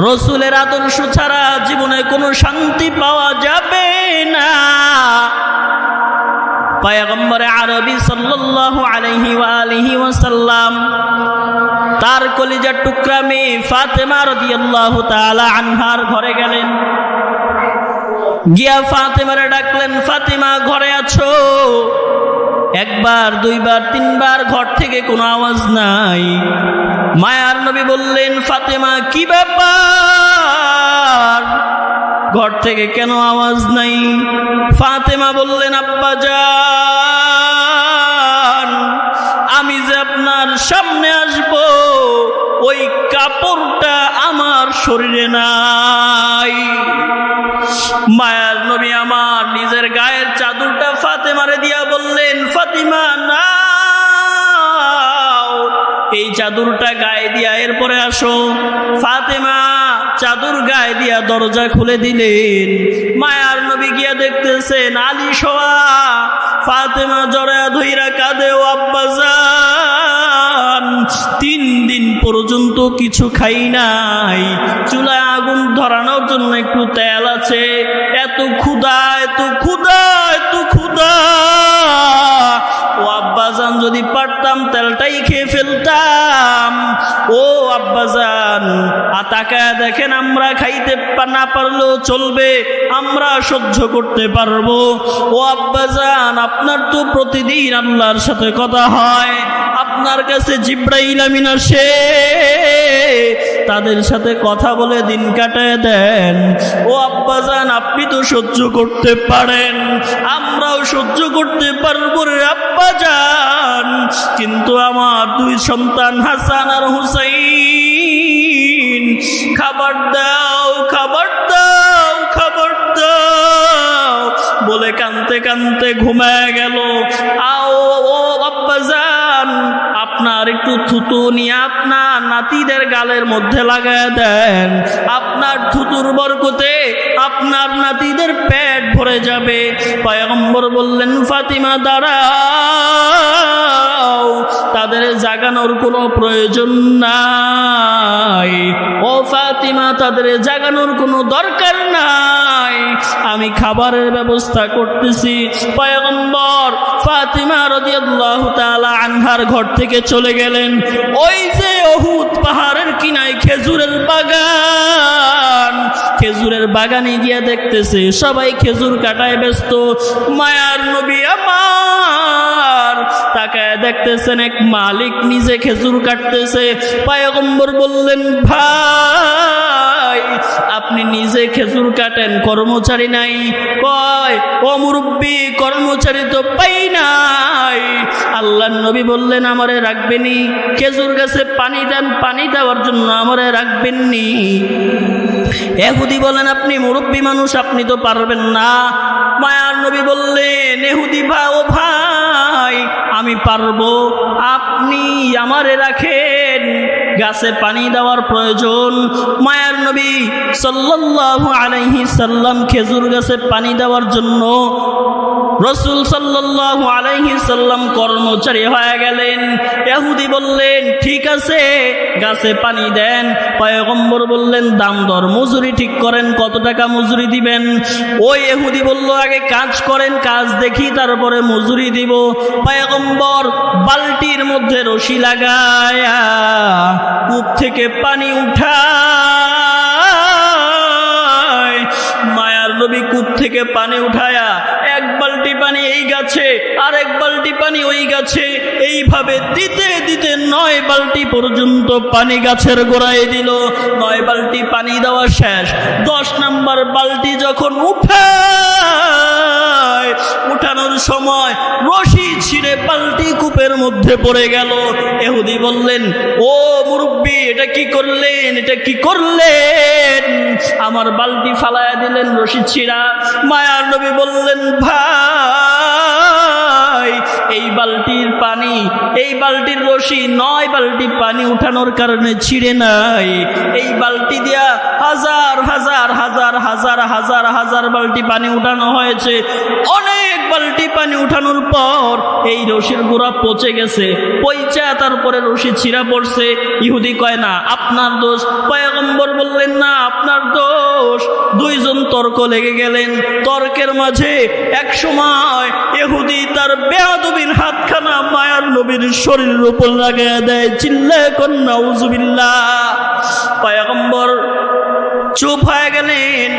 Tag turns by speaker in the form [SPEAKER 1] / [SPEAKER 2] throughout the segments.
[SPEAKER 1] রসুলের আদর্শ ছাড়া জীবনে কোনো শান্তি পাওয়া যাবে না। পয়গম্বরে আরবি সাল্লাল্লাহু আলাইহি ওয়া আলিহি ওয়াসাল্লাম তার কলিজার টুকরা মেয়ে ফাতেমা রাদিয়াল্লাহু তাআলা আনহার ঘরে গেলেন। গিয়া ফাতেমারে ডাকলেন, ফাতেমা ঘরে আছো? একবার, দুইবার, তিনবার, ঘর থেকে কোনো আওয়াজ নাই। মায়ার নবী বললেন, ফাতেমা কি ব্যাপার, ঘর থেকে কেন আওয়াজ নাই? ফাতেমা বললেন, আব্বাজান, আমি যে আপনার সামনে আসব ওই কাপড়টা আমার শরীরে নাই। মায়ার নবী আমার নিজের গায়ের চাদরটা ফাতেমারে দিয়া বললেন, ফাতিমা নাও এই চাদরটা গায়ে দিয়া এরপরে আসো। ফাতেমা চাদর গায়ে দিয়া দরজা খুলে দিলেন। মায়ার নবী গিয়া দেখতেছেন আলী শোয়া, ফাতেমা জড়ায়া ধইরা কাঁদে, ও আব্বাজান 3 দিন পর্যন্ত কিছু খাই নাই, চুলায় আগুন ধরানোর জন্য একটু তেল আছে, এত ক্ষুধা, এত ক্ষুধা, এত ক্ষুধা। ও আব্বাজান যদি পারতাম তেলটাই খেয়ে ফেলতাম। ও আব্বাজান তাকায় দেখেন, আমরা খাইতে না পারলেও চলবে, আমরা সহ্য করতে পারবো। ও আব্বাজান আপনার তো প্রতিদিন আল্লাহর সাথে কথা হয়, আপনার কাছে জিব্রাইল আমিন আসে, তাদের সাথে কথা বলে দিন কাটায় দেন। ও আব্বাজান আপনি তো সহ্য করতে পারেন, আমরাও সহ্য করতে পারবো রে আব্বাজান, কিন্তু আমার 2 সন্তান হাসান আর হুসাইন, খাবার দাও, খাবার দাও, খাবার দাও বলে কানতে কানতে ঘুমায় গেল। আও ও আব্বাজান আপনার একটু থুতু নিয়ে আপনার নাতিদের গালের মধ্যে লাগায় দেন, আপনার থুতুর বরকতে আপনার নাতিদের পেট ভরে যাবে। পয়গম্বর বললেন, ফাতিমা দাঁড়াও, তাদের জাগানোর কোনো প্রয়োজন নাই। ও ফাতিমা তাদের জাগানোর কোনো দরকার নাই, আমি খাবারের ব্যবস্থা করতেছি। পয়গম্বর ফাতিমা রাদিয়াল্লাহু তাআলা আনহার ঘর থেকে চলে গেলেন। ওই যে উহুদ পাহাড়ের কিনায় খেজুরের বাগান, খেজুরের বাগানে গিয়ে দেখতেছে সবাই খেজুর কাটায় ব্যস্ত। মায়ার নবী আমার তাকায় দেখতেছেন এক মালিক নিজে খেজুর কাটতেছে। পয়গম্বর বললেন, ভাই আপনি নিজে খেজুর কাটেন, কর্মচারী নাই? কয়, ও মুরব্বী কর্মচারী তো পাই নাই। আল্লাহর নবী বললেন, আমারে রাখবেনি? খেজুর গাছে পানি দেন, পানি দেওয়ার জন্য আমারে রাখবেননি? ইহুদি বলেন, আপনি মুরব্বী মানুষ, আপনি তো পারবেন না। মায়ার নবী বললেন, ইহুদি ভাই, ও ভাই আমি পারবো, আপনি আমারে রাখেন, গাছে পানি দেওয়ার প্রয়োজন। মায়ার নবী সাল্লাল্লাহু আলাইহি সাল্লাম খেজুর গাছে পানি দেওয়ার জন্য রসুল সাল্লাল্লাহু আলাইহি সাল্লাম কর্মচারী হয়ে গেলেন। ইহুদি বললেন, ঠিক আছে গাছে পানি দেন। পয়গম্বর বললেন, দাম দর মজুরি ঠিক করেন, কত টাকা মজুরি দিবেন? ওই ইহুদি বলল, আগে কাজ করেন, কাজ দেখি তারপরে মজুরি দিব। পয়গম্বর বালতির মধ্যে রশি লাগায়া কূপ থেকে পানি উঠায়। মায়ার নবী কূপ থেকে পানি উঠায়া 1 বালতি পানি এই গাছে, আর 1 বালতি পানি ওই গাছে, এইভাবে দিতে দিতে 9 বালতি পর্যন্ত পানি গাছের গোড়ায় দিল। 9 বালতি পানি দেওয়া শেষ। 10 নম্বর বালতি যখন উঠানোর সময় রশি ছিঁড়ে বালতি কূপের মধ্যে পড়ে গেল। ইহুদি বললেন, ও মুরব্বী এটা কি করলেন, এটা কি করলেন? আমার বালতি ফালায়া দিলেন রশি ছিঁড়া। মায়ার নবী বললেন, ভাই এই বালতির পানি, এই বালতির রশি 9 বালতি পানি উঠানোর কারণে ছিঁড়ে নাই, এই বালতি দিয়া হাজার হাজার হাজার হাজার হাজার হাজার হাজার বালতি পানি উঠানো হয়েছে। অনেক বালতি পানি উঠানোর পর এই রশির গোড়া পচে গেছে, পয়চা তারপরে রশি ছিঁড়া পড়ছে। ইহুদি কয় না আপনার দোষ। পয়গম্বর বললেন না আপনার দোষ। দুইজন তর্ক লেগে গেলেন। তর্কের মাঝে এক সময় ইহুদি তার বেয়াদবির হাতখানা মায়ার নবীর শরীরের উপর লাগায় দেয়। চিল্লায় কোন নাউজুবিল্লাহ। পয়গম্বর চুপ হয়ে গেলেন।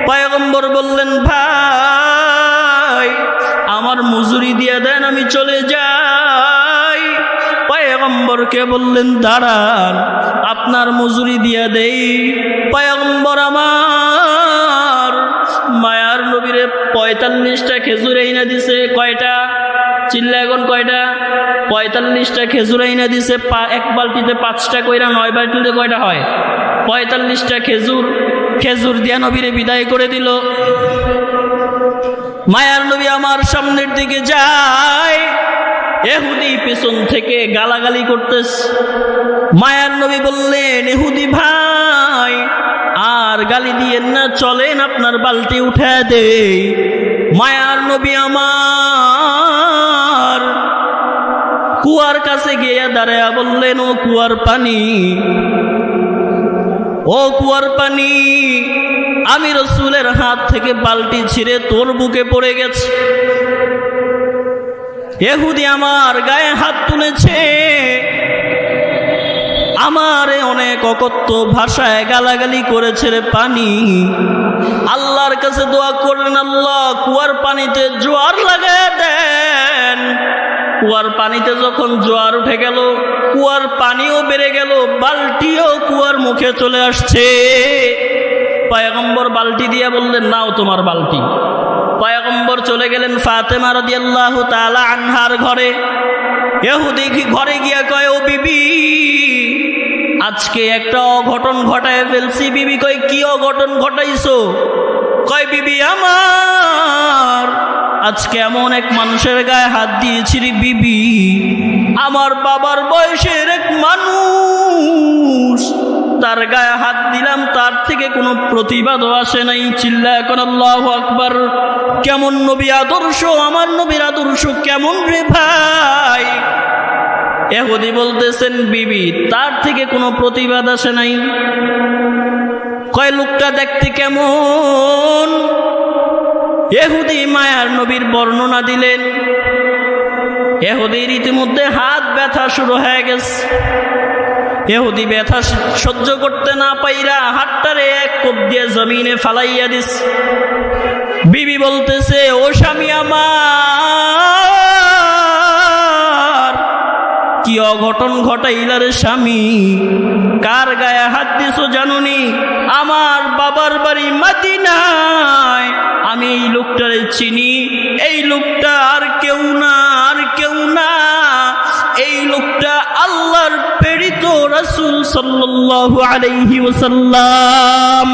[SPEAKER 1] পয়গম্বর বললেন ভাই আমার মজুরি দিয়ে দেন, আমি চলে যাই। পয়গম্বরকে বললেন দাঁড়ান, আপনার মজুরি দিয়ে দেই। পয়গম্বর আমার মায়ার নবীরে 45টা খেজুর আইনা দিছে। কয়টা? চিল্লা এখন কয়টা? 45টা খেজুর আইনা দিছে। এক বালতিতে 5টা কইরা 9 বালতিতে কয়টা হয়? 45টা খেজুর। খেজুর দিয়া নবীরে বিদায় করে দিল। মায়ার নবী আমার সামনের দিকে যায়, ইহুদি পেছন থেকে গালাগালি করতেছে। মায়ার নবী বললেন ইহুদি ভাই আর গালি দিয়েন না, চলেন আপনার বালতি উঠে দেই। মায়ার নবী আমার কুয়ার কাছে গিয়ে দাঁড়ায়া বললেন ও কুয়ার পানি, ও কুয়ার পানি, আমি রসুলের হাত থেকে বালতি ছিঁড়ে তোর বুকে পড়ে গেছে। ইহুদি আমার গায়ে হাত তুলেছে, আমারে অনেক অকথ্য ভাষায় গালাগালি করেছে রে পানি। আল্লাহর কাছে দোয়া করলেন আল্লাহ কুয়ার পানিতে জোয়ার লাগায় দেন। কুয়ার পানিতে যখন জোয়ার উঠে গেল, কুয়ার পানিও বেড়ে গেল, বালতিও কুয়ার মুখে চলে আসছে। পয়গম্বর বালতি দিয়ে বললেন নাও তোমার বালতি। পয়গম্বর চলে গেলেন ফাতেমা রাদিয়াল্লাহু তাআলা আনহার ঘরে। ইহুদি ঘরে গিয়া কয় ও বিবি আজকে একটা অঘটন ঘটায় ফেলছি। বিবি কয় কি অঘটন ঘটাইছো? কয় বিবি আমার আজকে এমন এক মানুষের গায়ে হাত দিয়েছি রে বিবি, আমার বাবার বয়সের এক মানুষ, তার গায়ে হাত দিলাম, তার থেকে কোনো প্রতিবাদও আসে নাই। চিল্লা এখন আল্লাহু আকবার। কেমন নবী আদর্শ, আমার নবীর আদর্শ কেমন রে ভাই? ইহুদি বলতেছেন বিবি তার থেকে কোনো প্রতিবাদ আসে নাই। কয় লোকটা দেখতে কেমন? ইহুদি মায়ার নবীর বর্ণনা দিলেন। ইহুদির ইতিমধ্যে হাত ব্যথা শুরু হয়ে গেছে। ইহুদি ব্যথা সহ্য করতে না পাইরা হাতটারে এক কোপ দিয়ে জমিনে ফালাইয়া দিস। বিবি বলতেছে ও স্বামী আমার কি অঘটন ঘটাইলার স্বামী? কার গায়ে হাত দিছো জানুনি? আমার বাবার বাড়ি মদিনায়, আমি এই লোকটারে চিনি। এই লোকটা আর কেউ না, আর কেউ না, এই লোকটা আল্লাহর প্রেরিত রাসূল সাল্লাল্লাহু আলাইহি ওয়াসাল্লাম।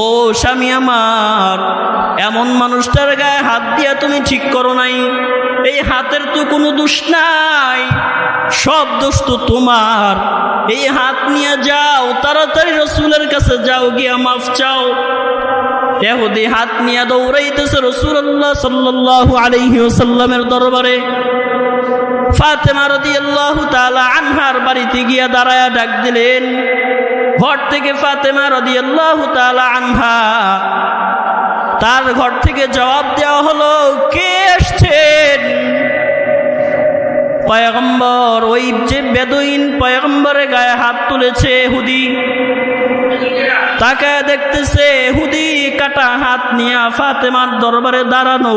[SPEAKER 1] ও স্বামী আমার, এমন মানুষটার গায়ে হাত দিয়া তুমি ঠিক করো নাই। এই হাতের তো কোনো দোষ নাই, সব দোষ তো তোমার। এই হাত নিয়ে যাও, তাড়াতাড়ি রাসূলের কাছে যাও, গিয়া মাফ চাও। ইহুদি হাত নিয়ে দৌড়াইতেছে রাসূলুল্লাহ সাল্লাল্লাহু আলাইহি ওয়াসাল্লামের দরবারে। ফাতেমা রাদিয়াল্লাহু তাআলা আনহার বাড়িতে গিয়া দাঁড়ায়া ডাক দিলেন। ঘর থেকে ফাতেমা রাদিয়াল্লাহু তাআলা আনহা, তার ঘর থেকে জবাব দেওয়া হলো কে আসছেন? পয়গম্বর, ওই যে বেদুইন পয়গম্বরের গায়ে হাত তুলেছে ইহুদি। তাকে দেখতেছে ইহুদি কাটা হাত নিয়ে ফাতেমার দরবারে দাঁড়ানো।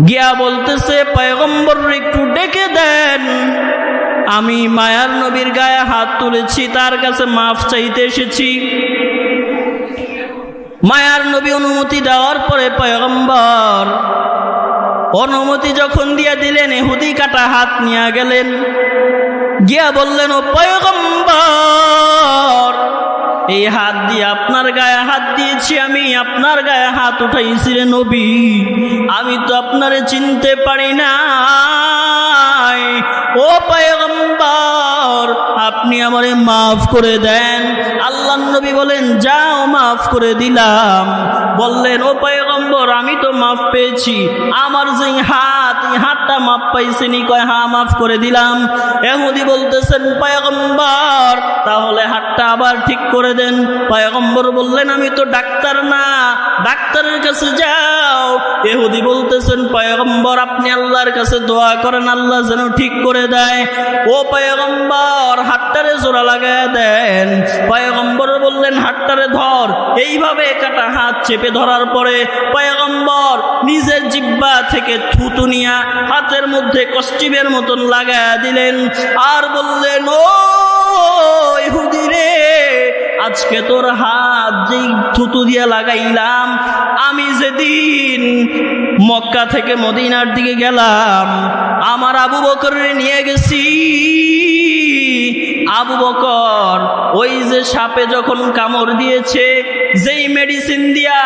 [SPEAKER 1] গিয়া বলতেছে পয়গম্বর একটু ডেকে দেন, আমি মায়ার নবীর গায়ে হাত তুলেছি, তার কাছে মাফ চাইতে এসেছি। মায়ার নবী অনুমতি দেওয়ার পরে পয়গম্বর অনুমতি যখন দিয়া দিলেন, ইহুদি কাটা হাত নিয়ে গেলেন। গিয়া বললেন ও পয়গম্বর, এই হাত দিয়ে আপনার গায়ে হাত দিয়েছি, আমি আপনার গায়ে হাত উঠাইছি রে নবী, আমি তো আপনারে চিনতে পারি না। ও পয়গম্বর, আপনি আপনি আমারে মাফ করে দেন। আল্লাহর নবী বলেন, যাও মাফ করে দিলাম। বললেন, ও পয়গম্বর, আমি তো মাফ পেয়েছি, আমার যে হাত, এই হাতটা মাফ পাইছেনি? কয়, হ্যাঁ মাফ করে দিলাম। ইহুদি বলতেছেন, পয়গম্বর তাহলে হাতটা আবার ঠিক করে দেন। পয়গম্বর বললেন, আমি তো ডাক্তার না, ডাক্তারের কাছে যাও। ইহুদি বলতেছেন, পয়গম্বর আপনি আল্লাহর কাছে দোয়া করেন, আল্লাহ যেন ঠিক করে দেয়। ও পয়গম্বর, হাতটারে জোড়া লাগায় দেন। পয়গম্বর বললেন, হাতটারে ধর। এইভাবে কাটা হাত চেপে ধরার পরে পয়গম্বর নিজের জিহ্বা থেকে থুতু নিয়া হাতের মধ্যে কষ্টিবের মতন লাগায় দিলেন, আর বললেন, ও ইহুদি রে, আজকে তোর হাত যেই থুতু দিয়া লাগাইলাম, আমি যেদিন মক্কা থেকে মদিনার দিকে গেলাম, আমার আবু বকরের নিয়ে গেছি। আবু বকর ওই যে সাপে যখন কামড় দিয়েছে, যেই মেডিসিন দিয়া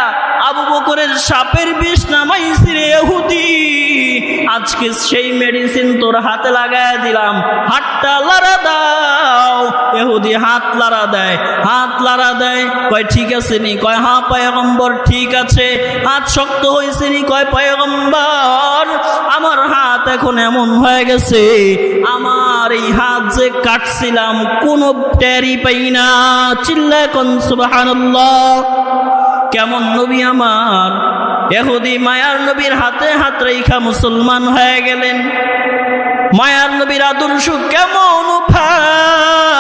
[SPEAKER 1] আবু বকরের সাপের বিষ নামাইছি রে ইহুদি, আজকে সেই মেডিসিন তোর হাতে লাগায় দিলাম, হাতটা লাড়া দাও। ইহুদি হাত লাড়া দেয়, হাত লাড়া দেয়। কয়, ঠিক আছে নি? কয়, হ্যাঁ পয়গম্বর ঠিক আছে। হাত শক্ত হয়েছে নি? কয়, পয়গম্বর আমার হাত এখন এমন হয়ে গেছে, আমার এই হাত যে কাটছিলাম কোনো টেরই পাই না। চিল্লায় কোন সুবহানাল্লাহ। কেমন নবী আমার! ইহুদি মায়ার নবীর হাতে হাত রেখা মুসলমান হয়ে গেলেন। মায়ার নবীর আদর্শ কেমন ভাই!